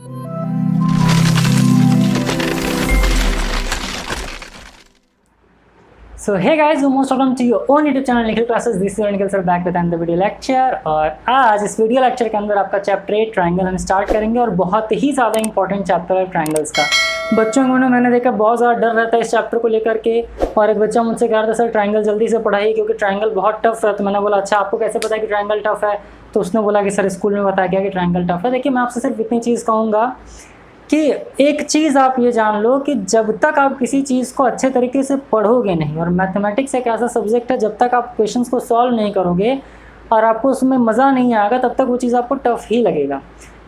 So hey guys, most welcome to your own YouTube channel Nikhil classes. This is Nikhil sir back with another video lecture. और आज इस video lecture के अंदर आपका chapter 8 triangle हम start करेंगे और बहुत ही ज़्यादा इंपॉर्टेंट चैप्टर है ट्रायंगल्स का। बच्चों को मैंने देखा बहुत ज़्यादा डर रहता है इस चैप्टर को लेकर के, और एक बच्चा मुझसे कह रहा था सर ट्रायंगल जल्दी से पढ़ाइए क्योंकि ट्रायंगल बहुत टफ है। तो मैंने बोला अच्छा आपको कैसे पता है कि ट्रायंगल टफ है? तो उसने बोला कि सर स्कूल में बताया गया कि ट्रायंगल टफ है। देखिए मैं आपसे सिर्फ इतनी चीज़ कहूँगा कि एक चीज़ आप ये जान लो कि जब तक आप किसी चीज़ को अच्छे तरीके से पढ़ोगे नहीं, और मैथमेटिक्स एक ऐसा सब्जेक्ट है जब तक आप क्वेश्चंस को सॉल्व नहीं करोगे और आपको उसमें मज़ा नहीं आएगा तब तक वो चीज़ आपको टफ ही लगेगा।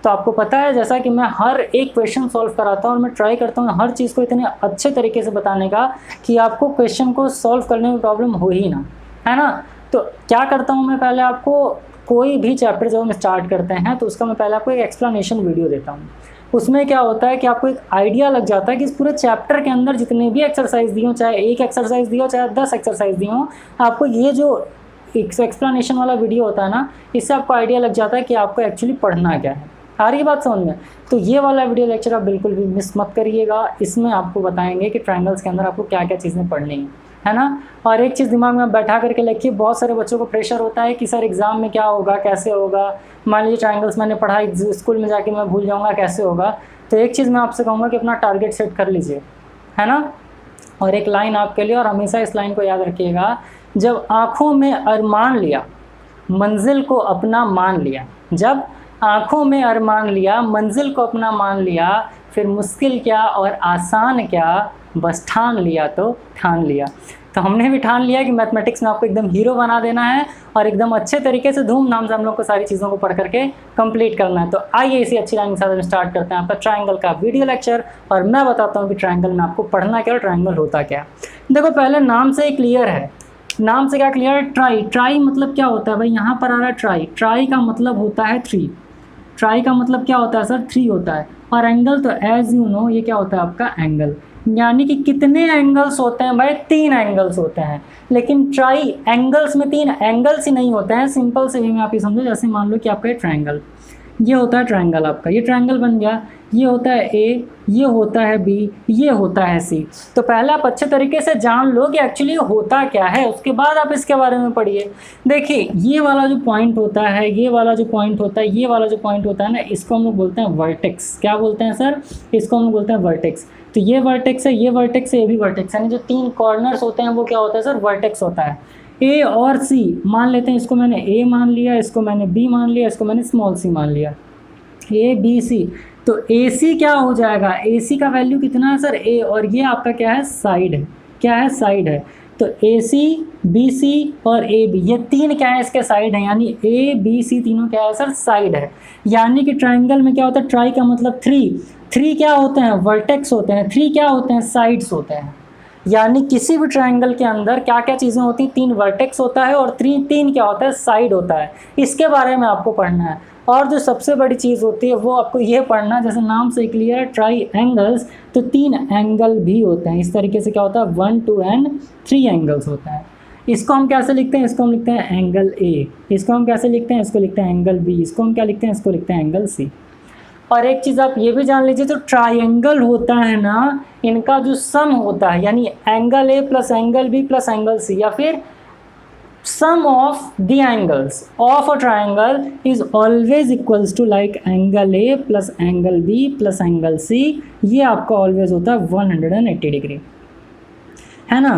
तो आपको पता है जैसा कि मैं हर एक क्वेश्चन सॉल्व कराता हूँ और मैं ट्राई करता हूँ हर चीज़ को इतने अच्छे तरीके से बताने का कि आपको क्वेश्चन को सॉल्व करने में प्रॉब्लम हो ही ना, है ना। तो क्या करता हूँ मैं, पहले आपको कोई भी चैप्टर जब हम स्टार्ट करते हैं तो उसका मैं पहले आपको एक एक्सप्लेनेशन वीडियो देता हूँ। उसमें क्या होता है कि आपको एक आइडिया लग जाता है कि इस पूरे चैप्टर के अंदर जितने भी एक्सरसाइज दी हो, चाहे एक एक्सरसाइज दी हो चाहे 10 एक्सरसाइज दी हो, आपको ये जो एक्सप्लेनेशन वाला वीडियो होता है ना, इससे आपको आइडिया लग जाता है कि आपको एक्चुअली पढ़ना क्या है। आ रही बात समझ में? तो ये वाला वीडियो लेक्चर आप बिल्कुल भी मिस मत करिएगा। इसमें आपको बताएंगे कि ट्रायंगल्स के अंदर आपको क्या क्या चीज़ें पढ़नी है ना। और एक चीज़ दिमाग में बैठा करके रखिए, बहुत सारे बच्चों को प्रेशर होता है कि सर एग्ज़ाम में क्या होगा, कैसे होगा। मान लीजिए ट्रायंगल्स मैंने पढ़ा स्कूल में जाके मैं भूल जाऊँगा, कैसे होगा। तो एक चीज़ मैं आपसे कहूँगा कि अपना टारगेट सेट कर लीजिए, है ना। और एक लाइन आपके लिए, और हमेशा इस लाइन को याद रखिएगा, जब आँखों में अरमान लिया मंजिल को अपना मान लिया। जब आँखों में अरमान लिया मंजिल को अपना मान लिया, फिर मुश्किल क्या और आसान क्या, बस ठान लिया तो ठान लिया। तो हमने भी ठान लिया कि मैथमेटिक्स में आपको एकदम हीरो बना देना है और एकदम अच्छे तरीके से धूमधाम से हम लोग को सारी चीज़ों को पढ़ करके कंप्लीट करना है। तो आइए इसी अच्छी लाइन के साथ हम स्टार्ट करते हैं आपका ट्रायंगल का वीडियो लेक्चर, और मैं बताता हूँ कि ट्रायंगल में आपको पढ़ना क्या और ट्रायंगल होता क्या। देखो पहले नाम से ही क्लियर है। नाम से क्या क्लियर है? ट्राई। ट्राई मतलब क्या होता है भाई? यहाँ पर आ रहा है ट्राई। ट्राई का मतलब होता है 3। ट्राई का मतलब क्या होता है सर? 3 होता है। और एंगल तो एज यू नो ये क्या होता है आपका एंगल, यानी कि कितने एंगल्स होते हैं भाई? 3 एंगल्स होते हैं। लेकिन ट्राई एंगल्स में 3 एंगल्स ही नहीं होते हैं। सिंपल से भी मैं आप ये समझो, जैसे मान लो कि आपका ट्रायंगल, ये होता है ट्रायंगल आपका, ये ट्रायंगल बन गया, ये होता है ए, ये होता है बी, ये होता है सी। तो पहले आप अच्छे तरीके से जान लो कि एक्चुअली होता क्या है, उसके बाद आप इसके बारे में पढ़िए। देखिए ये वाला जो पॉइंट होता है, ये वाला जो पॉइंट होता है, ये वाला जो पॉइंट होता है ना, इसको हम लोग बोलते हैं वर्टेक्स। क्या बोलते हैं सर? इसको हम लोग बोलते हैं वर्टेक्स। तो ये वर्टेक्स है, ये वर्टेक्स है, ये भी वर्टेक्स है। यानी जो 3 कॉर्नर्स होते हैं वो क्या होता है सर? वर्टेक्स होता है। ए और सी मान लेते हैं, इसको मैंने ए मान लिया, इसको मैंने बी मान लिया, इसको मैंने स्मॉल सी मान लिया, ए बी सी। तो ए सी क्या हो जाएगा? ए सी का वैल्यू कितना है सर? ए, और ये आपका क्या है? साइड है। क्या है? साइड है। तो ए सी, बी सी और ए बी, ये 3 क्या है? इसके साइड है। यानी ए बी सी तीनों क्या है सर? साइड है। यानी कि ट्रायंगल में क्या होता है? ट्राई का मतलब 3 क्या होते हैं? वर्टेक्स होते हैं। 3 क्या होते हैं? साइड्स होते हैं। यानी किसी भी ट्रायंगल के अंदर क्या क्या चीज़ें होती हैं? 3 वर्टेक्स होता है और 3 क्या होता है? साइड होता है। इसके बारे में आपको पढ़ना है। और जो सबसे बड़ी चीज़ होती है वो आपको ये पढ़ना, जैसे नाम से क्लियर है ट्राई एंगल्स, तो 3 एंगल भी होते हैं। इस तरीके से क्या होता है? 1 2 एंड 3 एंगल्स होता है। इसको हम कैसे लिखते हैं? इसको हम लिखते हैं एंगल ए। इसको हम कैसे लिखते हैं? इसको लिखते हैं एंगल बी। इसको हम क्या लिखते हैं? इसको लिखते हैं एंगल सी। और एक चीज़ आप ये भी जान लीजिए, जो ट्रायंगल होता है ना, इनका जो सम होता है, यानी angle A plus angle B plus angle C, या फिर sum of the angles of a triangle is always equals to like angle A plus angle B plus angle C। ये आपका always होता है 180 डिग्री, है ना।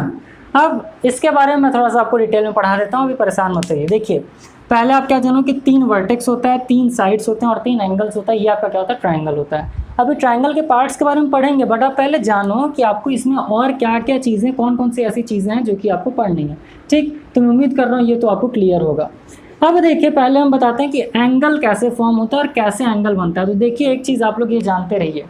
अब इसके बारे में मैं थोड़ा सा आपको डिटेल में पढ़ा देता हूँ, अभी परेशान मत होइए। देखिए पहले आप क्या जानो कि 3 वर्टेक्स होता है, 3 साइड्स होते हैं और 3 एंगल्स होता है। ये आपका क्या होता है? ट्रायंगल होता है। अभी ट्रायंगल के पार्ट्स के बारे में पढ़ेंगे, बट आप पहले जानो कि आपको इसमें और क्या क्या चीज़ें, कौन कौन सी ऐसी चीज़ें हैं जो कि आपको पढ़नी है। ठीक, तो मैं उम्मीद कर रहा हूँ ये तो आपको क्लियर होगा। अब देखिए पहले हम बताते हैं कि एंगल कैसे फॉर्म होता है और कैसे एंगल बनता है। तो देखिए एक चीज़ आप लोग ये जानते रहिए,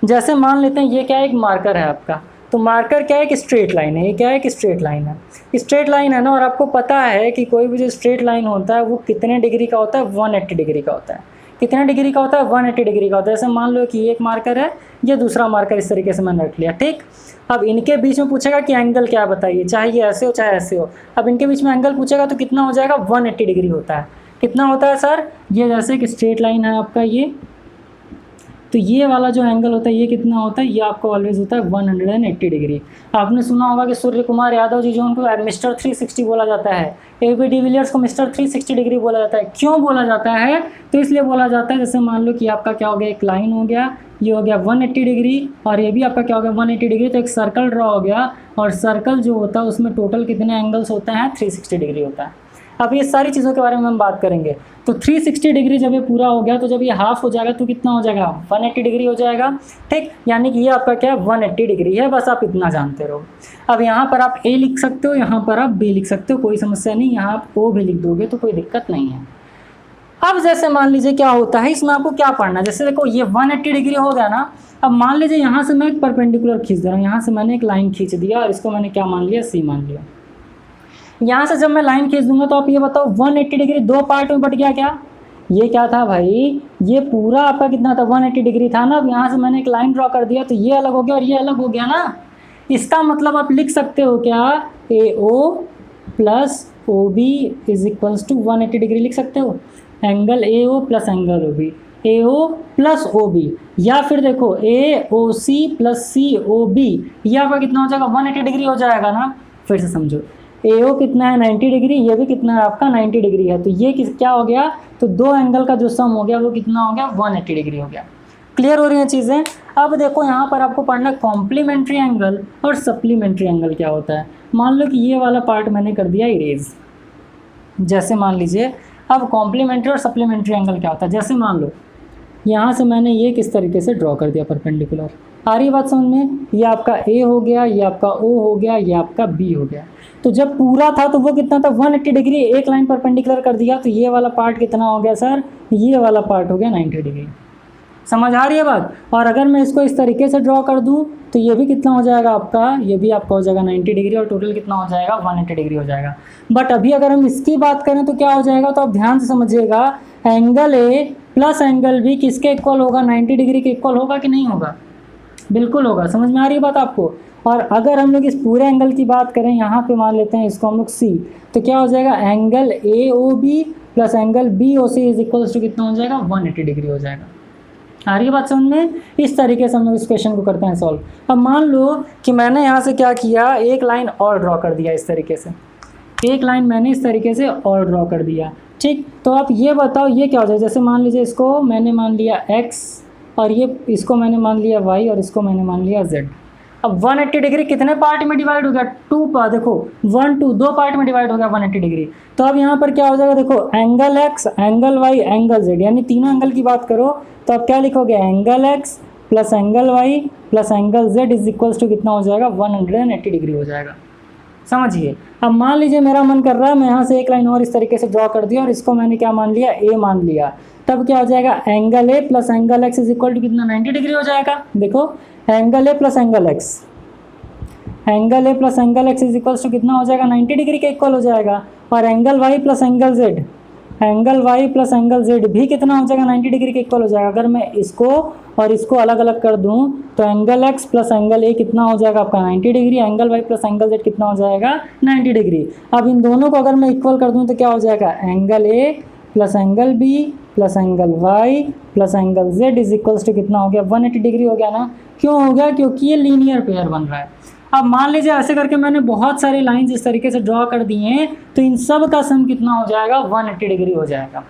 जैसे मान लेते हैं ये क्या है? एक मार्कर है आपका। तो मार्कर क्या है? एक स्ट्रेट लाइन है। ये क्या है? एक स्ट्रेट लाइन है। स्ट्रेट लाइन है ना, और आपको पता है कि कोई भी जो स्ट्रेट लाइन होता है वो कितने डिग्री का होता है? 180 डिग्री का होता है। कितने डिग्री का होता है? 180 डिग्री का होता है। जैसे मान लो कि एक मार्कर है, ये दूसरा मार्कर, इस तरीके से मैंने रख लिया। ठीक, अब इनके बीच में पूछेगा कि एंगल क्या बताइए, चाहे ये ऐसे हो चाहे ऐसे हो। अब इनके बीच में एंगल पूछेगा तो कितना हो जाएगा? 180 डिग्री होता है। कितना होता है सर? ये जैसे कि स्ट्रेट लाइन है आपका, ये तो ये वाला जो एंगल होता है ये कितना होता है, ये आपको ऑलवेज होता है 180 डिग्री। आपने सुना होगा कि सूर्य कुमार यादव जी जो उनको मिस्टर 360 बोला जाता है, AB डिविलियर्स को मिस्टर 360 डिग्री बोला जाता है। क्यों बोला जाता है? तो इसलिए बोला जाता है, जैसे मान लो कि आपका क्या हो गया, एक लाइन हो गया, ये हो गया 180 डिग्री और ये भी आपका क्या हो गया 180 डिग्री, तो एक सर्कल ड्रॉ हो गया और सर्कल जो होता है उसमें टोटल कितने एंगल्स होते हैं, 360 डिग्री होता है। अब ये सारी चीज़ों के बारे में हम बात करेंगे। तो 360 डिग्री जब ये पूरा हो गया तो जब ये हाफ हो जाएगा तो कितना हो जाएगा, 180 डिग्री हो जाएगा। ठीक, यानी कि ये आपका क्या है 180 डिग्री है, बस आप इतना जानते रहो। अब यहाँ पर आप A लिख सकते हो, यहाँ पर आप B लिख सकते हो, कोई समस्या नहीं। यहाँ आप O भी लिख दोगे तो कोई दिक्कत नहीं है। अब जैसे मान लीजिए क्या होता है, इसमें आपको क्या पढ़ना है, जैसे देखो ये 180 डिग्री हो गया ना। अब मान लीजिए यहाँ से मैं एक परपेंडिकुलर खींच दे रहा हूँ, यहाँ से मैंने एक लाइन खींच दिया और इसको मैंने क्या मान लिया, C मान लिया। यहाँ से जब मैं लाइन खींच दूंगा तो आप ये बताओ 180 डिग्री दो पार्ट में बट गया क्या? ये क्या था भाई, ये पूरा आपका कितना था, 180 डिग्री था ना। अब यहाँ से मैंने एक लाइन ड्रॉ कर दिया तो ये अलग हो गया और ये अलग हो गया ना। इसका मतलब आप लिख सकते हो क्या, AO plus OB is equals to 180 degree लिख सकते हो। Angle AO plus angle OB, AO plus OB, या फिर देखो AOC प्लस COB, ये आपका कितना हो जाएगा 180 डिग्री हो जाएगा ना। फिर से समझो, AO कितना है 90 डिग्री, ये भी कितना है आपका 90 डिग्री है, तो ये क्या हो गया, तो दो एंगल का जो सम हो गया वो कितना हो गया, 180 डिग्री हो गया। क्लियर हो रही हैं चीज़ें? अब देखो यहाँ पर आपको पढ़ना कॉम्प्लीमेंट्री एंगल और सप्लीमेंट्री एंगल क्या होता है। मान लो कि ये वाला पार्ट मैंने कर दिया इरेज, जैसे मान लीजिए। अब कॉम्प्लीमेंट्री और सप्लीमेंट्री एंगल क्या होता है, जैसे मान लो यहाँ से मैंने ये किस तरीके से ड्रॉ कर दिया परपेंडिकुलर, आ रही बात समझ में? ये आपका A हो गया, ये आपका O हो गया, ये आपका B हो गया। तो जब पूरा था तो वो कितना था 180 डिग्री, एक लाइन परपेंडिकुलर कर दिया तो ये वाला पार्ट कितना हो गया सर, ये वाला पार्ट हो गया 90 डिग्री। समझ आ रही है बात? और अगर मैं इसको इस तरीके से ड्रॉ कर दूं तो ये भी कितना हो जाएगा आपका, ये भी आपका हो जाएगा 90 डिग्री और टोटल कितना हो जाएगा 180 डिग्री हो जाएगा। बट अभी अगर हम इसकी बात करें तो क्या हो जाएगा, तो आप ध्यान से समझिएगा, angle A plus angle B किसके इक्वल होगा, 90 डिग्री के इक्वल होगा कि नहीं होगा? बिल्कुल होगा। समझ में आ रही है बात आपको? और अगर हम लोग इस पूरे एंगल की बात करें, यहाँ पे मान लेते हैं इसको हम लोग C, तो क्या हो जाएगा, angle AOB plus angle BOC is equals to कितना हो जाएगा, 180 डिग्री हो जाएगा। आ रही है बात समझ में? इस तरीके से हम लोग इस क्वेश्चन को करते हैं सॉल्व। अब मान लो कि मैंने यहाँ से क्या किया, एक लाइन और ड्रॉ कर दिया इस तरीके से, एक लाइन मैंने इस तरीके से और ड्रॉ कर दिया। ठीक, तो आप ये बताओ ये क्या हो जाए, जैसे मान लीजिए इसको मैंने मान लिया X और ये इसको मैंने मान लिया Y और इसको मैंने मान लिया Z। अब 180 डिग्री कितने पार्ट में डिवाइड हो गया, 2 पार्ट, देखो 1 2 दो पार्ट में डिवाइड हो गया 180 डिग्री। तो अब यहाँ पर क्या हो जाएगा, देखो angle X, angle Y, angle Z, यानी तीनों एंगल की बात करो तो आप क्या लिखोगे, angle X plus angle Y plus angle Z is equals to कितना हो जाएगा, 180 डिग्री हो जाएगा। समझिए। अब मान लीजिए मेरा मन कर रहा है मैं यहाँ से एक लाइन और इस तरीके से ड्रॉ कर दिया और इसको मैंने क्या मान लिया, A मान लिया, तब क्या हो जाएगा, angle A plus angle X is equal to कितना, 90 डिग्री हो जाएगा। देखो angle A plus angle X, angle A plus angle X is equals to कितना हो जाएगा, 90 डिग्री के इक्वल हो जाएगा। और angle Y plus angle Z, angle Y plus angle Z भी कितना हो जाएगा, 90 डिग्री के इक्वल हो जाएगा। अगर मैं इसको और इसको अलग अलग कर दूं तो angle X plus angle A कितना हो जाएगा आपका 90 degree, angle Y plus angle Z कितना हो जाएगा 90 डिग्री। अब इन दोनों को अगर मैं इक्वल कर दूं तो क्या हो जाएगा, angle A plus angle B plus angle Y plus angle Z is equals to कितना हो गया, 180 डिग्री हो गया ना। क्यों हो गया, क्योंकि ये लीनियर पेयर बन रहा है। अब मान लीजिए ऐसे करके मैंने बहुत सारे लाइंस इस तरीके से ड्रॉ कर दिए हैं तो इन सब का सम कितना हो जाएगा, 180 डिग्री हो जाएगा।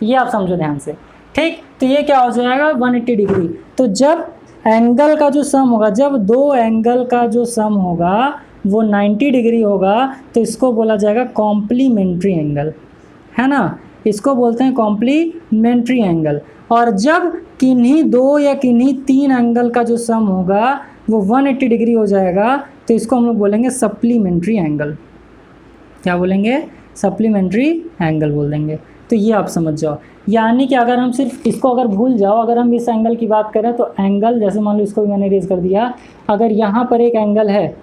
ये आप समझो ध्यान से। ठीक, तो ये क्या हो जाएगा 180 डिग्री। तो जब एंगल का जो सम होगा, जब दो एंगल का जो सम होगा वो 90 डिग्री होगा तो इसको बोला जाएगा कॉम्प्लीमेंट्री एंगल, है ना, इसको बोलते हैं कॉम्प्लीमेंट्री एंगल। और जब किन्हीं दो या किन्हीं तीन एंगल का जो सम होगा वो 180 डिग्री हो जाएगा तो इसको हम लोग बोलेंगे सप्लीमेंट्री एंगल। क्या बोलेंगे, सप्लीमेंट्री एंगल बोल देंगे। तो ये आप समझ जाओ। यानी कि अगर हम सिर्फ इसको अगर भूल जाओ, अगर हम इस एंगल की बात करें तो एंगल, जैसे मान लो इसको भी मैंने रेज कर दिया, अगर यहाँ पर एक एंगल है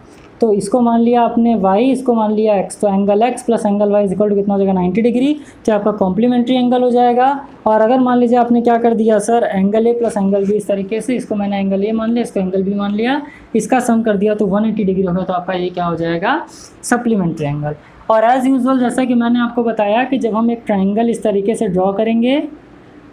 तो इसको मान लिया आपने y, इसको मान लिया x, तो angle x plus angle y is equal to कितना हो जाएगा 90 डिग्री, तो आपका कॉम्प्लीमेंट्री एंगल हो जाएगा। और अगर मान लीजिए आपने क्या कर दिया sir, angle a plus angle b, इस तरीके से इसको मैंने एंगल a मान लिया, इसको एंगल b मान लिया, इसका सम कर दिया तो 180 डिग्री होगा, तो आपका ये क्या हो जाएगा, सप्लीमेंट्री एंगल। और एज़ यूजुअल जैसा कि मैंने आपको बताया कि जब हम एक ट्राइंगल इस तरीके से ड्रॉ करेंगे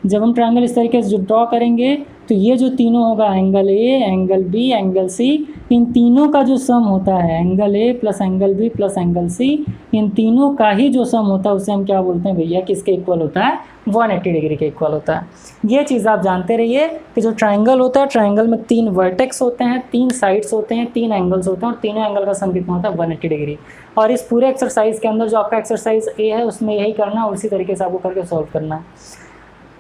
जब हम ट्रायंगल इस तरीके से ड्रॉ करेंगे तो ये जो तीनों होगा angle A, angle B, angle C, इन तीनों का जो सम होता है angle A plus angle B plus angle C, इन तीनों का ही जो सम होता है उसे हम क्या बोलते हैं भैया, किसके इक्वल होता है, 180 डिग्री के इक्वल होता है। ये चीज़ आप जानते रहिए कि जो ट्रायंगल होता है, ट्रायंगल में 3 वर्टेक्स होते हैं, 3 साइड्स होते हैं, 3 एंगल्स होते हैं और तीनों एंगल का सम कितना होता है, 180 डिग्री। और इस पूरे एक्सरसाइज के अंदर जो आपका एक्सरसाइज ए है उसमें यही करना है, उसी तरीके से आपको करके सॉल्व करना है।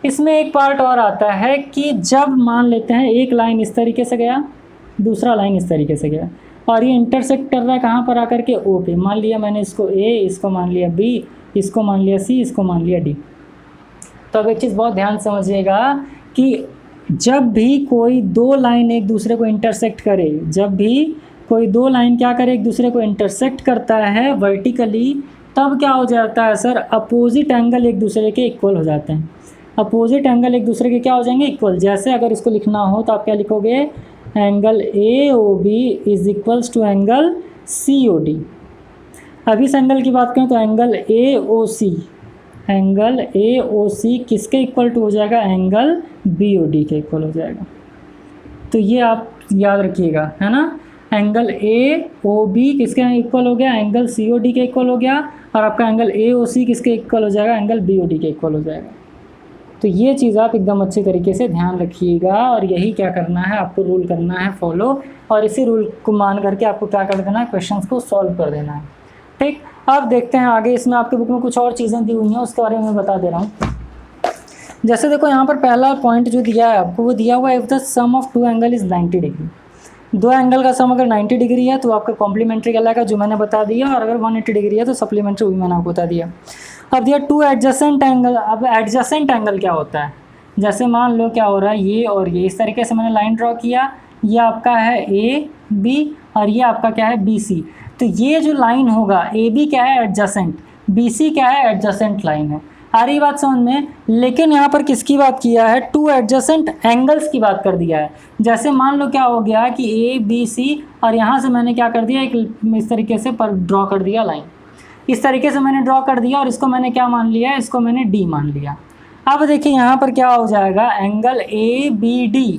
इसमें एक पार्ट और आता है कि जब मान लेते हैं एक लाइन इस तरीके से गया, दूसरा लाइन इस तरीके से गया और ये इंटरसेक्ट कर रहा है कहाँ पर आकर के, ओ पे। मान लिया मैंने इसको ए, इसको मान लिया बी, इसको मान लिया सी, इसको मान लिया डी। तो अब एक चीज़ बहुत ध्यान समझिएगा कि जब भी कोई 2 लाइन एक दूसरे को इंटरसेक्ट करे, जब भी कोई 2 लाइन क्या करे, एक दूसरे को इंटरसेक्ट करता है वर्टिकली, तब क्या हो जाता है सर, अपोजिट एंगल एक दूसरे के इक्वल हो जाते हैं। अपोजिट एंगल एक दूसरे के क्या हो जाएंगे, इक्वल। जैसे अगर इसको लिखना हो तो आप क्या लिखोगे, angle A O B is equals to angle C O D. अब इस एंगल की बात करें तो angle A O C, angle A ओ सी किसके इक्वल टू हो जाएगा, एंगल बी ओ डी के इक्वल हो जाएगा। तो ये आप याद रखिएगा, है ना। एंगल ए ओ बी किसके इक्वल हो गया, एंगल सी ओ डी के इक्वल हो गया। और आपका एंगल ए ओ सी किसके इक्वल हो जाएगा, एंगल बी ओ डी के इक्वल हो जाएगा। तो ये चीज़ आप एकदम अच्छे तरीके से ध्यान रखिएगा और यही क्या करना है, आपको रूल करना है फॉलो, और इसी रूल को मान करके आपको क्या कर देना है, क्वेश्चंस को सॉल्व कर देना है। ठीक, अब देखते हैं आगे। इसमें आपके बुक में कुछ और चीज़ें दी हुई हैं, उसके बारे में मैं बता दे रहा हूँ। जैसे देखो यहाँ पर पहला पॉइंट जो दिया है आपको, वो दिया हुआ है if the sum of 2 angle is 90 degree. 2 angle का सम अगर 90 डिग्री है तो आपका कॉम्प्लीमेंट्री कहलाएगा, जो मैंने बता दिया, और अगर 180 डिग्री है तो सप्लीमेंट्री, वो भी मैंने आपको बता दिया। अब दिया 2 एडजेसेंट एंगल। अब एडजेसेंट एंगल क्या होता है, जैसे मान लो क्या हो रहा है, ये और ये इस तरीके से मैंने लाइन ड्रॉ किया, ये आपका है ए बी और ये आपका क्या है बी सी। तो ये जो लाइन होगा ए बी क्या है, एडजेसेंट, बी सी क्या है, एडजेसेंट लाइन है। आ रही बात समझ में। लेकिन यहाँ पर किसकी बात किया है, 2 एडजेसेंट एंगल्स की बात कर दिया है। जैसे मान लो क्या हो गया कि ए बी सी, और यहाँ से मैंने क्या कर दिया, एक इस तरीके से पर ड्रॉ कर दिया लाइन, इस तरीके से मैंने ड्रॉ कर दिया और इसको मैंने क्या मान लिया, इसको मैंने डी मान लिया। अब देखिए यहाँ पर क्या हो जाएगा, एंगल ए बी डी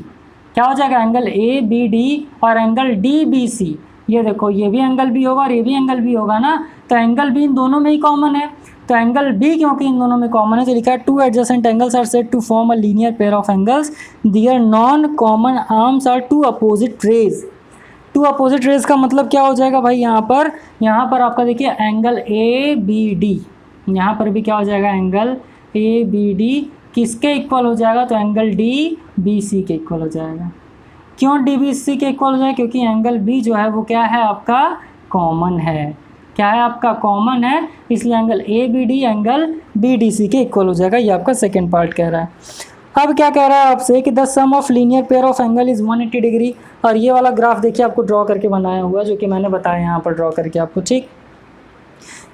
क्या हो जाएगा, एंगल ए बी डी और एंगल डी बी सी। ये देखो ये भी एंगल बी होगा और ये भी एंगल बी होगा ना, तो एंगल बी इन दोनों में ही कॉमन है। तो एंगल बी क्योंकि इन दोनों में कॉमन है तो लिखा है 2 adjacent angles are said to form a linear pair of angles, their non common arms are 2 opposite rays. 2 opposite rays का मतलब क्या हो जाएगा भाई, यहाँ पर आपका देखिए एंगल ए बी डी, यहाँ पर भी क्या हो जाएगा, एंगल ए बी डी किसके इक्वल हो जाएगा, तो एंगल डी बी सी के इक्वल हो जाएगा। क्यों डी बी सी के इक्वल हो जाएगा, क्योंकि एंगल बी जो है वो क्या है आपका, कॉमन है। क्या है आपका, कॉमन है, इसलिए angle A B D angle B D C के इक्वल हो जाएगा। ये आपका सेकेंड पार्ट कह रहा है। अब क्या कह रहा है आपसे कि the sum of linear pair of angle is 180 degree. और ये वाला ग्राफ देखिए आपको ड्रॉ करके बनाया हुआ, जो कि मैंने बताया यहाँ पर ड्रॉ करके आपको, ठीक।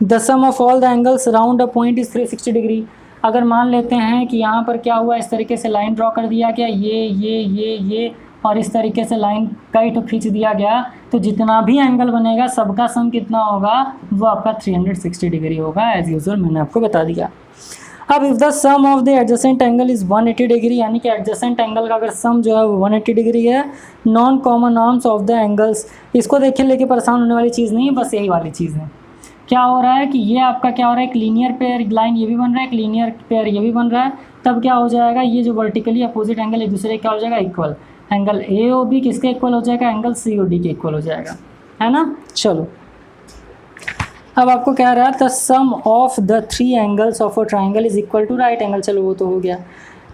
The sum of all the angles around a point is 360 degree. अगर मान लेते हैं कि यहाँ पर क्या हुआ, इस तरीके से लाइन ड्रॉ कर दिया गया, ये और इस तरीके से लाइन कई तो खींच दिया गया, तो जितना भी एंगल बनेगा सबका सम कितना होगा, वो आपका 360 डिग्री होगा। एज यूजुअल मैंने आपको बता दिया। अब if the sum of the adjacent angle is 180 degree, यानी कि एडजेसेंट एंगल का अगर सम जो है वो 180 डिग्री है, non common arms of the angles, इसको देखिए लेके परेशान होने वाली चीज़ नहीं है, बस यही वाली चीज़ है। क्या हो रहा है कि ये आपका क्या हो रहा है, एक लीनियर पेयर लाइन ये भी बन रहा है, एक लीनियर पेयर ये भी बन रहा है, तब क्या हो जाएगा, ये जो वर्टिकली अपोजिट एंगल एक दूसरे क्या हो जाएगा, equal. Angle A O B किसके इक्वल हो जाएगा, एंगल सी ओ डी के इक्वल हो जाएगा, है ना। चलो अब आपको कह रहा है the sum of the 3 angles of a triangle is equal to right angle. चलो वो तो हो गया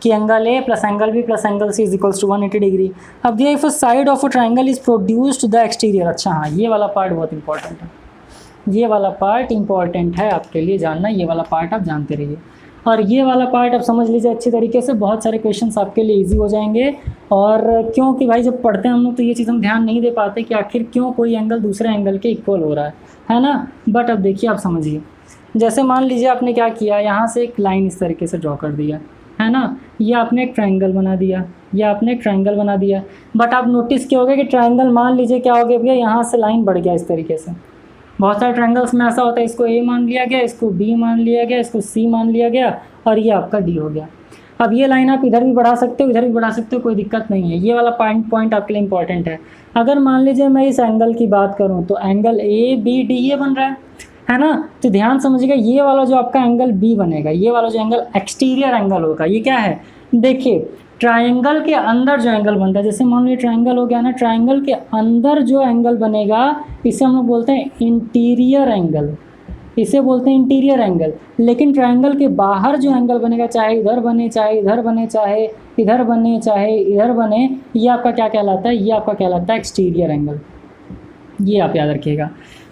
कि angle A plus angle B plus angle C is equals to 180 degree. अब दिया if a side of a triangle is produced the exterior. अच्छा हाँ, ये वाला पार्ट बहुत इंपॉर्टेंट है, ये वाला पार्ट इंपॉर्टेंट है आपके लिए जानना, ये वाला पार्ट आप जानते रहिए। और ये वाला पार्ट आप समझ लीजिए अच्छी तरीके से, बहुत सारे क्वेश्चंस आपके लिए इजी हो जाएंगे। और क्योंकि भाई जब पढ़ते हैं हम लोग तो ये चीज़ हम ध्यान नहीं दे पाते कि आखिर क्यों कोई एंगल दूसरे एंगल के इक्वल हो रहा है ना। बट अब देखिए आप समझिए, जैसे मान लीजिए आपने क्या किया, यहाँ से एक लाइन इस तरीके से ड्रॉ कर दिया, है ना, ये आपने एक ट्राइंगल बना दिया, ये आपने एक ट्राइंगल बना दिया। बट आप नोटिस किया होगा कि ट्राइंगल मान लीजिए क्या हो गया भैया, यहाँ से लाइन बढ़ गया इस तरीके से। बहुत सारे ट्रायंगल्स में ऐसा होता है, इसको ए मान लिया गया, इसको बी मान लिया गया, इसको सी मान लिया गया और ये आपका डी हो गया। अब ये लाइन आप इधर भी बढ़ा सकते हो, इधर भी बढ़ा सकते हो, कोई दिक्कत नहीं है। ये वाला पॉइंट आपके लिए इंपॉर्टेंट है। अगर मान लीजिए मैं इस एंगल की बात करूँ तो एंगल ए बी डी ये बन रहा है ना। तो ध्यान समझिएगा, ये वाला जो आपका एंगल बी बनेगा, ये वाला जो एंगल एक्सटीरियर एंगल होगा, ये क्या है, देखिए ट्रायंगल के अंदर जो एंगल बनता है, जैसे मान लीजिए ट्रायंगल हो गया ना, ट्रायंगल के अंदर जो एंगल बनेगा इसे हम लोग बोलते हैं इंटीरियर एंगल, इसे बोलते हैं इंटीरियर एंगल। लेकिन ट्रायंगल के बाहर जो एंगल बनेगा, चाहे इधर बने, चाहे इधर बने, चाहे इधर बने, चाहे इधर बने, ये आपका क्या कहलाता है, ये आपका कहलाता है एक्सटीरियर एंगल। ये आप याद रखिएगा।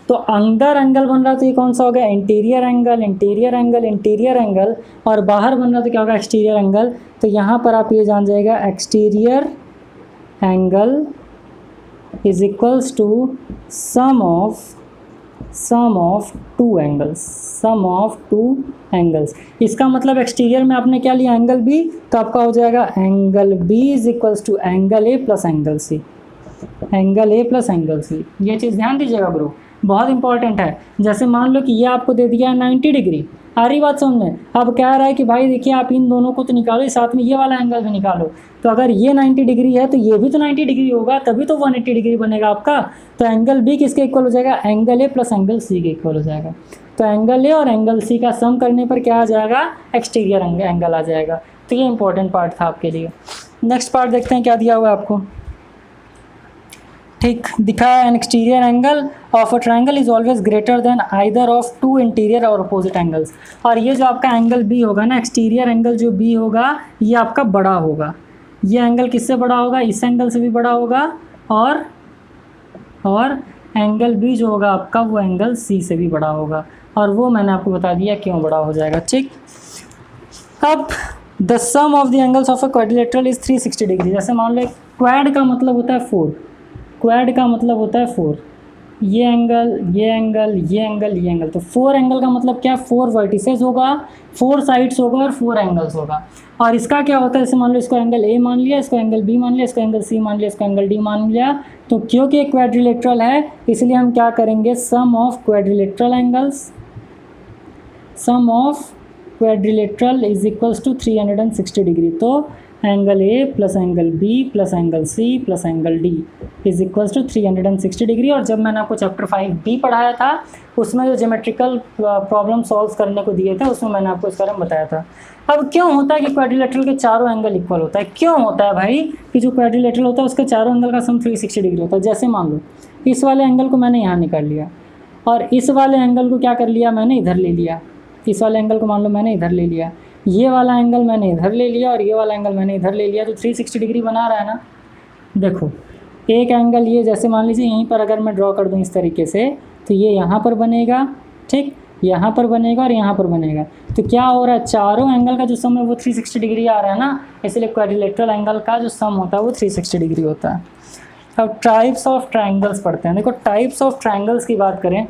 तो अंदर एंगल बन रहा तो ये कौन सा हो गया, interior angle, interior angle, interior angle. और बाहर बन रहा तो क्या होगा, एक्सटीरियर एंगल। तो यहाँ पर आप ये जान जाएगा, exterior angle is equals to sum of two angles. इसका मतलब एक्सटीरियर में आपने क्या लिया, एंगल बी, तो आपका हो जाएगा angle B is equals to angle A plus angle C, angle A plus angle C. ये चीज़ ध्यान दीजिएगा ब्रो, बहुत इंपॉर्टेंट है। जैसे मान लो कि ये आपको दे दिया है 90 डिग्री, आ रही बात समझ में। अब कह रहा है कि भाई देखिए आप इन दोनों को तो निकालो, साथ में ये वाला एंगल भी निकालो। तो अगर ये 90 डिग्री है तो ये भी तो 90 डिग्री होगा, तभी तो 180 डिग्री बनेगा आपका। तो एंगल बी किसके इक्वल हो जाएगा, angle A plus angle C के इक्वल हो जाएगा। तो एंगल ए और एंगल सी का सम करने पर क्या आ जाएगा, एक्सटीरियर एंगल आ जाएगा। तो ये इंपॉर्टेंट पार्ट था आपके लिए। नेक्स्ट पार्ट देखते हैं क्या दिया हुआ है आपको। ठीक दिखा है, N exterior angle of a triangle is always greater than either of to interior और अपोजिट एंगल्स। और ये जो आपका एंगल बी होगा ना, एक्सटीरियर एंगल जो बी होगा ये आपका बड़ा होगा। ये एंगल किससे बड़ा होगा, इस एंगल से भी बड़ा होगा, और एंगल बी जो होगा आपका वो एंगल सी से भी बड़ा होगा। और वो मैंने आपको बता दिया क्यों बड़ा हो जाएगा। ठीक, अब the sum of the angles of a quadrilateral is 360 degree. जैसे मान लो क्वाड का मतलब होता है 4, क्वाड का मतलब होता है 4, ये एंगल, ये एंगल, ये एंगल, ये एंगल। तो 4 एंगल का मतलब क्या, 4 वर्टिसेस होगा, 4 साइड्स होगा और 4 एंगल्स होगा। और इसका क्या होता है, जैसे मान लो इसको एंगल ए मान लिया, इसको एंगल बी मान लिया, इसको एंगल सी मान लिया, इसको एंगल डी मान लिया। तो क्योंकि एक क्वाड्रिलेटरल है इसलिए हम क्या करेंगे, sum of quadrilateral angles, sum of quadrilateral is equals to 360 degree. तो angle A plus angle B plus angle C plus angle D is equals to 360 degree. और जब मैंने आपको चैप्टर 5B पढ़ाया था उसमें जो ज्योमेट्रिकल प्रॉब्लम सॉल्व करने को दिए थे उसमें मैंने आपको इस बारे में बताया था। अब क्यों होता है कि क्वाड्रिलेटरल के चारों एंगल इक्वल होता है, क्यों होता है भाई कि जो क्वाड्रिलेटरल होता है उसके चारों एंगल का सम 360 डिग्री होता है। जैसे मान लो इस वाले एंगल को मैंने यहाँ निकाल लिया और इस वाले एंगल को क्या कर लिया, मैंने इधर ले लिया। इस वाले एंगल को मान लो मैंने इधर ले लिया, ये वाला एंगल मैंने इधर ले लिया और ये वाला एंगल मैंने इधर ले लिया। तो 360 डिग्री बना रहा है ना। देखो एक एंगल ये, जैसे मान लीजिए यहीं पर अगर मैं ड्रॉ कर दूँ इस तरीके से, तो ये यहाँ पर बनेगा, ठीक, यहाँ पर बनेगा और यहाँ पर बनेगा। तो क्या हो रहा है, चारों एंगल का जो सम है वो 360 डिग्री आ रहा है ना, इसलिए क्वाड्रिलेटरल एंगल का जो सम होता है वो 360 डिग्री होता है। अब टाइप्स ऑफ ट्रायंगल्स पढ़ते हैं। देखो टाइप्स ऑफ ट्रायंगल्स की बात करें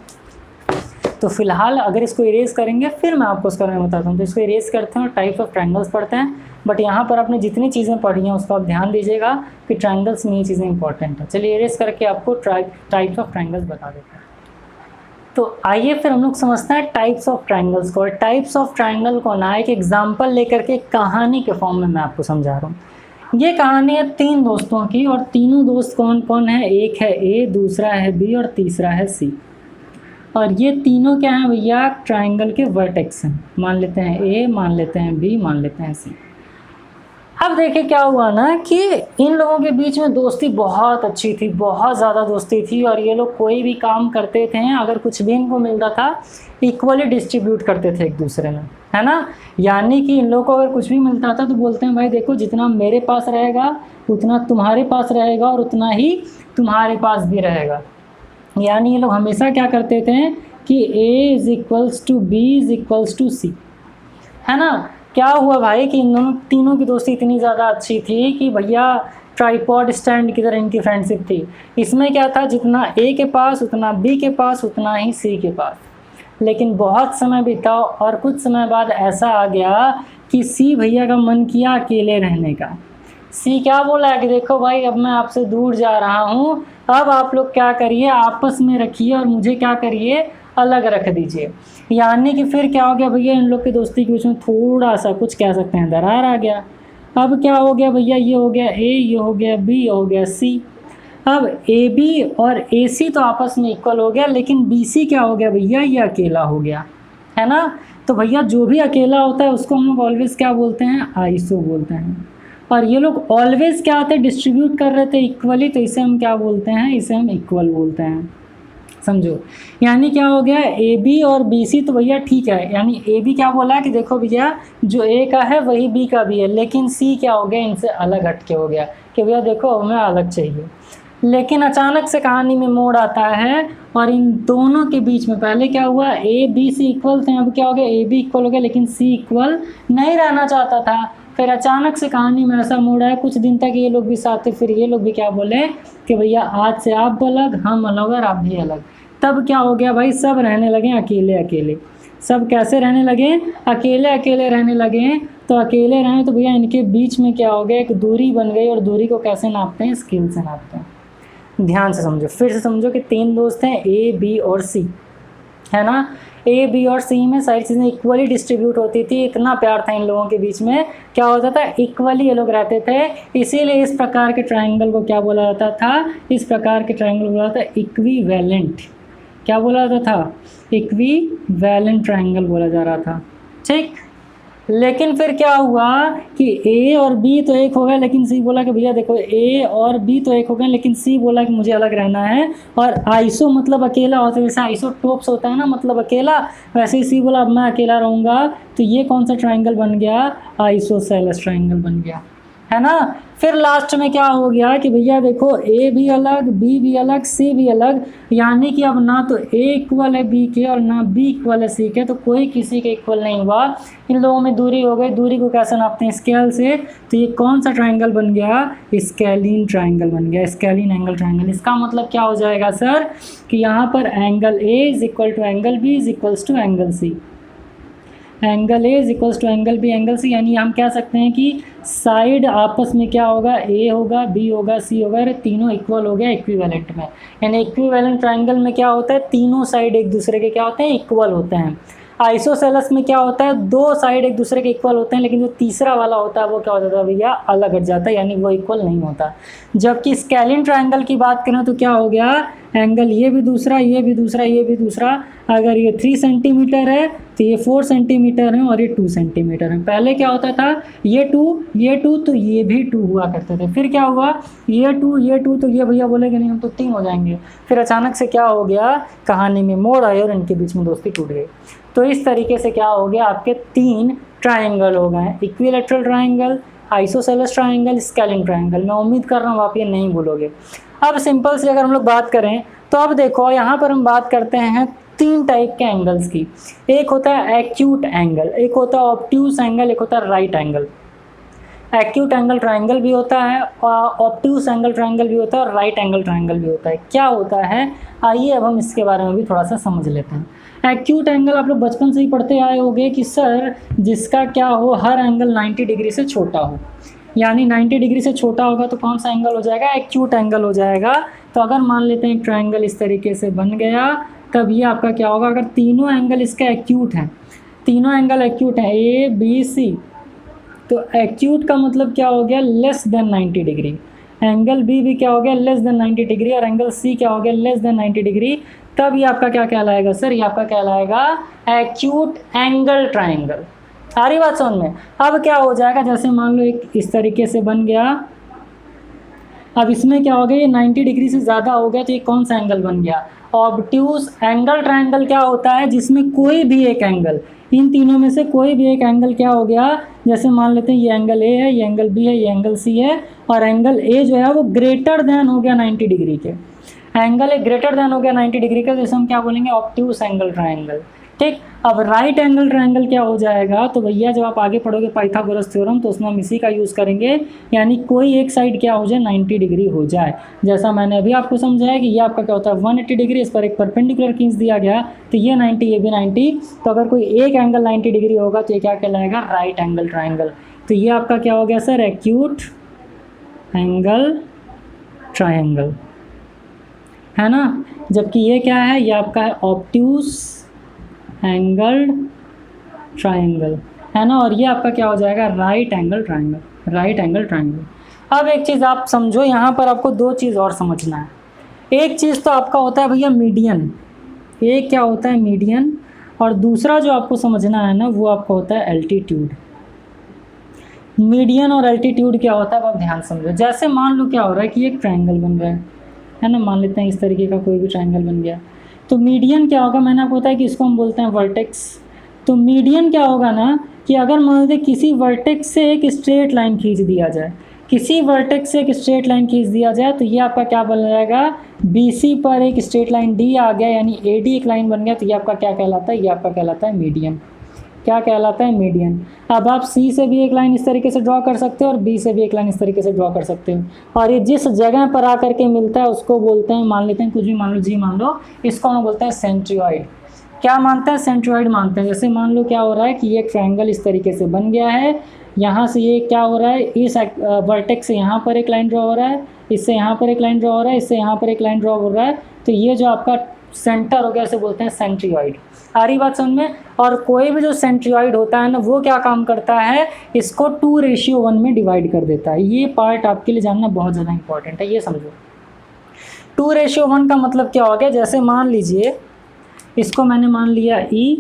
तो फिलहाल अगर इसको इरेज करेंगे फिर मैं आपको उसका मैं बताता हूँ। तो इसको इरेज करते हैं और टाइप्स ऑफ ट्रायंगल्स पढ़ते हैं। बट यहाँ पर आपने जितनी चीज़ें पढ़ी हैं उसको आप ध्यान दीजिएगा कि ट्रायंगल्स में ये चीज़ें इंपॉर्टेंट है। चलिए इरेज करके आपको टाइप्स ऑफ ट्रायंगल्स बता देते हैं। तो आइए फिर हम लोग समझते हैं टाइप्स ऑफ ट्रायंगल्स को। और टाइप्स ऑफ ट्रायंगल को ना एक एग्जाम्पल लेकर के कहानी के फॉर्म में मैं आपको समझा रहा हूँ। ये कहानी है 3 दोस्तों की और तीनों दोस्त कौन कौन है, एक है ए, दूसरा है बी और तीसरा है सी। और ये तीनों क्या हैं भैया, ट्रायंगल के वर्टेक्स हैं। मान लेते हैं ए, मान लेते हैं बी, मान लेते हैं सी। अब देखिए क्या हुआ ना कि इन लोगों के बीच में दोस्ती बहुत अच्छी थी, बहुत ज़्यादा दोस्ती थी। और ये लोग कोई भी काम करते थे, अगर कुछ भी इनको मिलता था इक्वली डिस्ट्रीब्यूट करते थे एक दूसरे में, है ना। यानी कि इन लोगों को अगर कुछ भी मिलता था तो बोलते हैं भाई देखो जितना मेरे पास रहेगा उतना तुम्हारे पास रहेगा और उतना ही तुम्हारे पास भी रहेगा। यानी ये लोग हमेशा क्या करते थे कि A is equals to B is equals to C, है ना। क्या हुआ भाई कि इन दोनों तीनों की दोस्ती इतनी ज़्यादा अच्छी थी कि भैया ट्राइपॉड स्टैंड की तरह इनकी फ्रेंडशिप थी। इसमें क्या था, जितना A के पास उतना B के पास उतना ही C के पास। लेकिन बहुत समय बीता और कुछ समय बाद ऐसा आ गया कि C भैया का मन किया अकेले रहने का। C क्या बोला कि देखो भाई अब मैं आपसे दूर जा रहा हूँ, अब आप लोग क्या करिए आपस में रखिए और मुझे क्या करिए अलग रख दीजिए। यानी कि फिर क्या हो गया भैया, इन लोग की दोस्ती के बीच में थोड़ा सा कुछ कह सकते हैं दरार आ गया। अब क्या हो गया भैया, ये हो गया ए, ये हो गया बी, ये हो गया सी। अब ए बी और ए सी तो आपस में इक्वल हो गया, लेकिन बी सी क्या हो गया भैया, ये अकेला हो गया, है ना। तो भैया जो भी अकेला होता है उसको हम लोग ऑलवेज क्या बोलते हैं, आइसो बोलते हैं। और ये लोग ऑलवेज क्या होते हैं, डिस्ट्रीब्यूट कर रहे थे इक्वली, तो इसे हम क्या बोलते हैं, इसे हम इक्वल बोलते हैं। समझो, यानी क्या हो गया, ए बी और बी सी तो भैया ठीक है, यानी ए बी क्या बोला है कि देखो भैया जो ए का है वही बी का भी है, लेकिन सी क्या हो गया, इनसे अलग हटके हो गया कि भैया देखो हमें अलग चाहिए। लेकिन अचानक से कहानी में मोड़ आता है और इन दोनों के बीच में पहले क्या हुआ, ए बी सी इक्वल थे, अब क्या हो गया, ए बी इक्वल हो गया, लेकिन सी इक्वल नहीं रहना चाहता था। फिर अचानक से कहानी में ऐसा मोड़ आया, कुछ दिन तक ये लोग भी साथ थे, फिर ये लोग भी क्या बोले कि भैया आज से आप अलग, हम अलग और आप भी अलग। तब क्या हो गया भाई, सब रहने लगे अकेले अकेले। सब कैसे रहने लगे, अकेले अकेले रहने लगे। तो अकेले रहें तो भैया इनके बीच में क्या हो गया, एक दूरी बन गई, और दूरी को कैसे नापते हैं, स्केल से नापते हैं। ध्यान से समझो, फिर से समझो कि 3 दोस्त हैं ए बी और सी, है ना। ए बी और सी में सारी चीज़ें इक्वली डिस्ट्रीब्यूट होती थी, इतना प्यार था इन लोगों के बीच में, क्या होता था, इक्वली ये लोग रहते थे। इसीलिए इस प्रकार के ट्रायंगल को क्या बोला जाता था, इस प्रकार के ट्रायंगल को बोला जाता था इक्विवेलेंट। क्या बोला जाता था, इक्विवेलेंट ट्रायंगल बोला जा रहा था, ठीक। लेकिन फिर क्या हुआ कि ए और बी तो एक हो गए, लेकिन सी बोला कि भैया देखो ए और बी तो एक हो गए, लेकिन सी बोला कि मुझे अलग रहना है। और आइसो मतलब अकेला होता है, जैसे आइसोटोप्स होता है ना, मतलब अकेला, वैसे ही सी बोला अब मैं अकेला रहूँगा। तो ये कौन सा ट्रायंगल बन गया, आइसोसेलेस ट्रायंगल बन गया, है ना। फिर लास्ट में क्या हो गया कि भैया देखो ए भी अलग, बी भी अलग, सी भी अलग, यानी कि अब ना तो ए इक्वल है बी के और ना बी इक्वल है सी के, तो कोई किसी के इक्वल नहीं हुआ। इन लोगों में दूरी हो गई, दूरी को कैसे नापते हैं, स्केल से। तो ये कौन सा ट्रायंगल बन गया, स्केलिन ट्रायंगल बन गया, स्केलिन एंगल ट्रायंगल। इसका मतलब क्या हो जाएगा सर कि यहाँ पर angle A is equal to angle B is equals to angle C, angle A is equals to angle B angle C. यानी हम कह सकते हैं कि साइड आपस में क्या होगा, ए होगा, बी होगा, सी होगा, ये तीनों इक्वल हो गया इक्विवेलेंट में। यानी इक्विवेलेंट ट्रायंगल में क्या होता है, तीनों साइड एक दूसरे के क्या होते हैं, इक्वल होते हैं। आइसोसेलेस में क्या होता है, 2 साइड एक दूसरे के इक्वल होते हैं, लेकिन जो तीसरा वाला होता है वो क्या हो जाता है भैया, अलग हट जाता है, यानी वो इक्वल नहीं होता। जबकि स्केलिन ट्रायंगल की बात करें तो क्या हो गया, एंगल ये भी दूसरा, ये भी दूसरा, ये भी दूसरा। अगर ये 3 सेंटीमीटर है तो ये 4 सेंटीमीटर है और ये 2 सेंटीमीटर है। पहले क्या होता था, ये 2 तो ये भी 2 हुआ करते थे। फिर क्या हुआ, ये 2 तो ये भैया बोले कि नहीं हम तो 3 हो जाएंगे। फिर अचानक से क्या हो गया, कहानी में मोड़ आए और इनके बीच में दोस्ती टूट गई। तो इस तरीके से क्या हो गया, आपके 3 ट्रायंगल हो गए, equilateral triangle, isosceles triangle, scalene triangle. मैं उम्मीद कर रहा हूँ आप ये नहीं भूलोगे। अब सिंपल से अगर हम लोग बात करें तो अब देखो यहाँ पर हम बात करते हैं 3 टाइप के एंगल्स की। एक होता है एक्यूट एंगल, एक होता है ऑब्ट्यूस एंगल, एक होता है right angle. Acute angle triangle भी होता है, ऑब्ट्यूस एंगल ट्रायंगल भी होता है और राइट एंगल ट्रायंगल भी होता है। क्या होता है, आइए अब हम इसके बारे में भी थोड़ा सा समझ लेते हैं। एक्यूट एंगल आप लोग बचपन से ही पढ़ते आए होंगे कि सर जिसका क्या हो, हर एंगल 90 डिग्री से छोटा हो, यानी 90 डिग्री से छोटा होगा तो कौन सा एंगल हो जाएगा, एक्यूट एंगल हो जाएगा। तो अगर मान लेते हैं एक ट्रायंगल इस तरीके से बन गया, तब ये आपका क्या होगा, अगर तीनों एंगल इसका एक्यूट हैं, तीनों एंगल एक्यूट हैं ए बी सी, तो एक्यूट का मतलब क्या हो गया, less than 90 degree. Angle B भी क्या हो गया, लेस देन 90 डिग्री, और एंगल सी क्या हो गया, लेस देन 90 डिग्री। तब ये आपका क्या कहलाएगा सर, ये आपका कहलाएगा एक्यूट एंगल ट्रायंगल। सारी बात समझ में। अब क्या हो जाएगा, जैसे मान लो एक इस तरीके से बन गया, अब इसमें क्या हो गया, ये 90 डिग्री से ज़्यादा हो गया, तो ये कौन सा एंगल बन गया, ऑब्ट्यूस एंगल ट्रायंगल। क्या होता है, जिसमें कोई भी एक एंगल, इन तीनों में से कोई भी एक एंगल क्या हो गया, जैसे मान लेते हैं ये एंगल ए है, ये एंगल बी है, ये एंगल सी है, और एंगल ए जो है वो ग्रेटर देन हो गया 90 डिग्री के। एंगल ए ग्रेटर देन हो गया 90 डिग्री का, जैसे हम क्या बोलेंगे, ऑब्ट्यूस एंगल ट्रायंगल। ठीक। अब राइट एंगल ट्रायंगल क्या हो जाएगा, तो भैया जब आप आगे पढ़ोगे पाइथागोरस थ्योरम तो उसमें हम इसी का यूज़ करेंगे, यानी कोई एक साइड क्या हो जाए, 90 डिग्री हो जाए। जैसा मैंने अभी आपको समझाया कि ये आपका क्या होता है 180 डिग्री, इस पर एक परपेंडिकुलर खींच दिया गया, तो ये 90, ये भी 90। तो अगर कोई एक एंगल 90 डिग्री होगा तो ये क्या कहलाएगा, राइट एंगल ट्रायंगल। तो ये आपका क्या हो गया सर, एक्यूट एंगल ट्रायंगल। है ना, जबकि ये क्या है, ये आपका है ऑब्ट्यूज एंगल्ड ट्राइंगल, है ना, और ये आपका क्या हो जाएगा, right angle triangle, right angle triangle. अब एक चीज़ आप समझो, यहाँ पर आपको दो चीज़ और समझना है। एक चीज़ तो आपका होता है भैया मीडियन, एक क्या होता है मीडियन, और दूसरा जो आपको समझना है ना वो आपका होता है एल्टीट्यूड। मीडियन और एल्टीट्यूड क्या होता है अब आप ध्यान समझो। जैसे मान लो क्या हो रहा है कि एक ट्रायंगल बन रहा है ना, मान लेते हैं इस तरीके का कोई भी ट्रायंगल बन गया, तो मीडियन क्या होगा, मैंने आपको बताया कि इसको हम बोलते हैं वर्टेक्स। तो मीडियन क्या होगा ना कि अगर मान लेते किसी वर्टेक्स से एक स्ट्रेट लाइन खींच दिया जाए, किसी वर्टेक्स से एक स्ट्रेट लाइन खींच दिया जाए, तो ये आपका क्या बन जाएगा, BC पर एक स्ट्रेट लाइन D आ गया, यानी AD एक लाइन बन गया, तो ये आपका क्या कहलाता है, ये आपका कहलाता है मीडियन। क्या कहलाता है, मीडियन। अब आप C से भी एक लाइन इस तरीके से ड्रॉ कर सकते हो और B से भी एक लाइन इस तरीके से ड्रॉ कर सकते हो, और ये जिस जगह पर आकर के मिलता है उसको बोलते हैं, मान लेते हैं कुछ भी मान लो, G मान लो, इसको हम बोलते हैं सेंट्रियोइड। क्या मानते हैं, सेंट्रियोइड मानते हैं। जैसे मान लो क्या हो रहा है कि ये ट्रायंगल इस तरीके से बन गया है, यहाँ से ये क्या हो रहा है, इस वर्टेक्स से यहाँ पर एक लाइन ड्रॉ हो रहा है, इससे यहाँ पर एक लाइन ड्रॉ हो रहा है, इससे यहाँ पर एक लाइन ड्रॉ हो रहा है, तो ये जो आपका सेंटर हो गया इसे बोलते हैं सेंट्रियोइड। आ रही बात समझ में। और कोई भी जो सेंट्रियोइड होता है ना वो क्या काम करता है, इसको 2:1 में डिवाइड कर देता है। ये पार्ट आपके लिए जानना बहुत ज़्यादा इंपॉर्टेंट है, ये समझो। 2:1 का मतलब क्या हो गया, जैसे मान लीजिए इसको मैंने मान लिया E,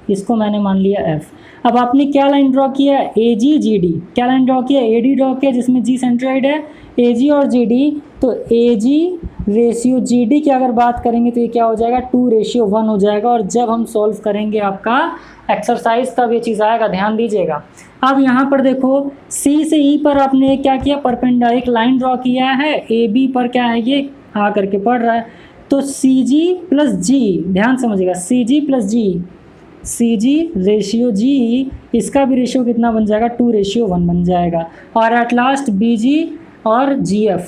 इसको मैंने मान लिया F। अब आपने क्या लाइन ड्रॉ किया, AG-GD, क्या लाइन ड्रॉ किया, AD ड्रॉ किया, जिसमें G सेंट्रोइड है, AG और GD, तो AG/GD की अगर बात करेंगे तो ये क्या हो जाएगा, 2:1 हो जाएगा। और जब हम सॉल्व करेंगे आपका एक्सरसाइज तब ये चीज़ आएगा, ध्यान दीजिएगा। अब यहाँ पर देखो C से E पर आपने क्या किया, परपेंडिकुलर एक लाइन ड्रॉ किया है, AB पर क्या है, ये आ करके पड़ रहा है, तो CG+G, ध्यान समझिएगा, CG/G, इसका भी रेशियो कितना बन जाएगा, 2:1 बन जाएगा। और एट लास्ट BG और GF,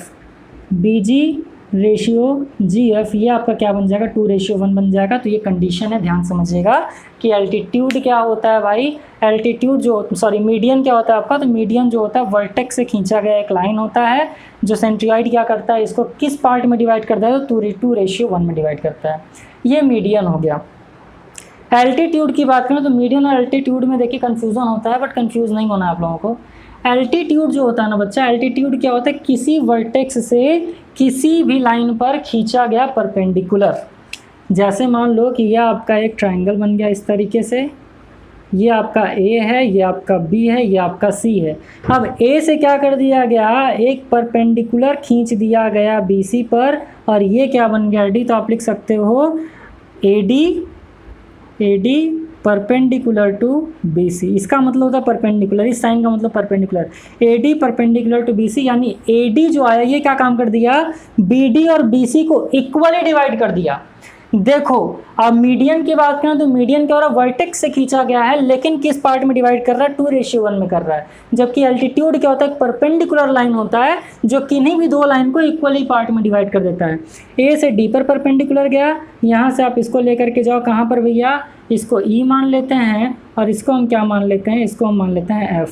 BG/GF, ये आपका क्या बन जाएगा, 2:1 बन जाएगा। तो ये कंडीशन है, ध्यान समझिएगा कि एल्टीट्यूड क्या होता है भाई, एल्टीट्यूड मीडियन क्या होता है आपका, तो मीडियन जो होता है वर्टेक्स से खींचा गया एक लाइन होता है, जो सेंट्रियोइड क्या करता है, इसको किस पार्ट में डिवाइड करता है, तो 2:1 में डिवाइड करता है। ये मीडियन हो गया। एल्टीट्यूड की बात करें तो मीडियन और एल्टीट्यूड में देखिए कन्फ्यूज़न होता है, बट कन्फ्यूज़ नहीं होना आप लोगों को। एल्टीट्यूड जो होता है ना बच्चा, एल्टीट्यूड क्या होता है, किसी वर्टेक्स से किसी भी लाइन पर खींचा गया परपेंडिकुलर। जैसे मान लो कि यह आपका एक ट्रायंगल बन गया इस तरीके से, ये आपका A है, ये आपका B है, ये आपका C है। अब A से क्या कर दिया गया, एक परपेंडिकुलर खींच दिया गया BC पर, और ये क्या बन गया D, तो आप लिख सकते हो AD परपेंडिकुलर टू BC। इसका मतलब होता है परपेंडिकुलर, इस साइन का मतलब perpendicular, AD perpendicular to BC, यानी AD जो आया ये क्या काम कर दिया, BD और BC को इक्वली डिवाइड कर दिया। देखो अब मीडियन की बात करें तो मीडियन क्या हो रहा है, वर्टेक्स से खींचा गया है, लेकिन किस पार्ट में डिवाइड कर रहा है, 2:1 में कर रहा है। जबकि एल्टीट्यूड क्या होता है, परपेंडिकुलर लाइन होता है जो किन्हीं भी दो लाइन को इक्वली पार्ट में डिवाइड कर देता है। A से D पर परपेंडिकुलर गया, यहाँ से आप इसको लेकर के जाओ कहाँ पर भैया, इसको E मान लेते हैं, और इसको हम क्या मान लेते हैं, इसको हम मान लेते हैं F,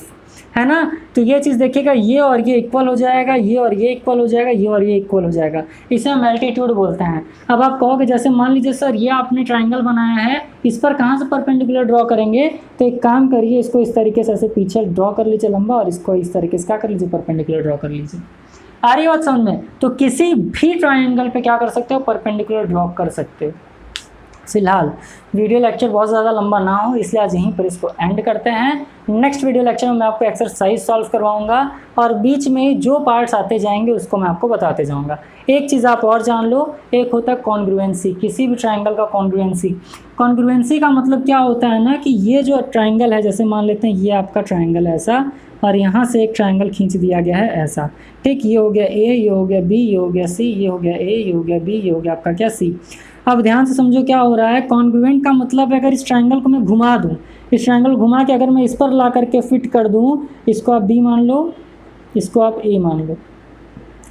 है ना। तो ये चीज़ देखिएगा, ये और ये इक्वल हो जाएगा, ये और ये इक्वल हो जाएगा, ये और ये इक्वल हो जाएगा, इसे हम एल्टीट्यूड बोलते हैं। अब आप कहोगे जैसे मान लीजिए सर ये आपने ट्रायंगल बनाया है, इस पर कहाँ से परपेंडिकुलर ड्रॉ करेंगे, तो एक काम करिए, इसको इस तरीके से ऐसे पीछे ड्रॉ कर लीजिए लंबा, और इसको इस तरीके से क्या कर लीजिए, परपेंडिकुलर ड्रॉ कर लीजिए। आ रही बात समझ में। तो किसी भी ट्रायंगल पे क्या कर सकते हो, परपेंडिकुलर ड्रॉ कर सकते हो। फिलहाल वीडियो लेक्चर बहुत ज़्यादा लंबा ना हो, इसलिए आज यहीं पर इसको एंड करते हैं। नेक्स्ट वीडियो लेक्चर में मैं आपको एक्सरसाइज सॉल्व करवाऊंगा, और बीच में जो पार्ट्स आते जाएंगे उसको मैं आपको बताते जाऊंगा। एक चीज़ आप और जान लो, एक होता है कॉन्ग्रुएंसी, किसी भी ट्रायंगल का कॉन्ग्रुएंसी। कॉन्ग्रुएंसी का मतलब क्या होता है ना कि ये जो ट्रायंगल है, जैसे मान लेते हैं ये आपका ट्रायंगल है ऐसा, और यहाँ से एक ट्रायंगल खींच दिया गया है ऐसा, ठीक। ये हो गया A, ये हो गया B, ये हो गया C, ये हो गया A, ये हो गया B, ये हो गया आपका क्या C। अब ध्यान से समझो क्या हो रहा है, कॉन्ग्रुएंट का मतलब है अगर इस ट्रायंगल को मैं घुमा दूं, इस ट्रायंगल घुमा के अगर मैं इस पर ला करके फिट कर दूं, इसको आप B मान लो, इसको आप A मान लो,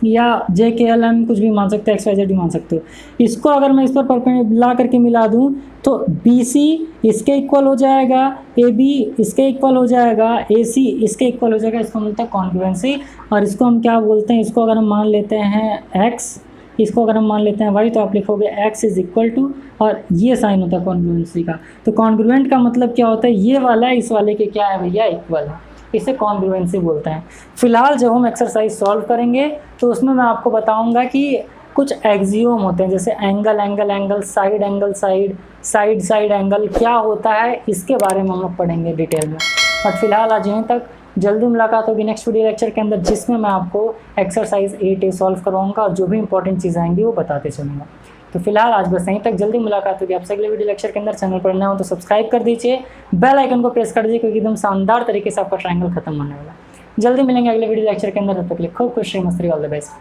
या JKLM कुछ भी मान सकते हो, XYZ भी मान सकते हो। इसको अगर मैं इस पर ला करके मिला दूं तो BC इसके इक्वल हो जाएगा, AB इसके इक्वल हो जाएगा, AC इसके इक्वल हो जाएगा। इसको मिलता है कॉन्ग्रुएंसी, और इसको हम क्या बोलते हैं, इसको अगर हम मान लेते हैं X, इसको अगर हम मान लेते हैं y तो आप लिखोगे x इज इक्वल टू, और ये साइन होता है कॉन्ग्रुएंसी का। तो कॉन्ग्रुएंट का मतलब क्या होता है, ये वाला इस वाले के क्या है भैया, इक्वल है, इसे कॉन्ग्रुएंसी बोलते हैं। फिलहाल जब हम एक्सरसाइज सॉल्व करेंगे तो उसमें मैं आपको बताऊंगा कि कुछ एक्सियोम होते हैं, जैसे angle angle angle, side angle side, side side angle क्या होता है, इसके बारे में हम लोग पढ़ेंगे डिटेल में। बट फिलहाल आज यहीं तक, जल्दी मुलाकात होगी नेक्स्ट वीडियो लेक्चर के अंदर, जिसमें मैं आपको एक्सरसाइज 8A सॉल्व करवाऊंगा और जो भी इंपॉर्टेंट चीज़ें आएंगी वो बताते चलूँगा। तो फिलहाल आज बस यहीं तक, जल्दी मुलाकात होगी आपसे अगले वीडियो लेक्चर के अंदर। चैनल पर नए हो तो सब्सक्राइब कर दीजिए, बेल आइकन को प्रेस कर दीजिए, क्योंकि एकदम शानदार तरीके से आपका ट्रायंगल खत्म होने वाला है। जल्दी मिलेंगे अगले वीडियो लेक्चर के अंदर, तब तक के लिए खूब खुश रहिए, मस्त रहिए, all the best,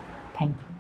thank you.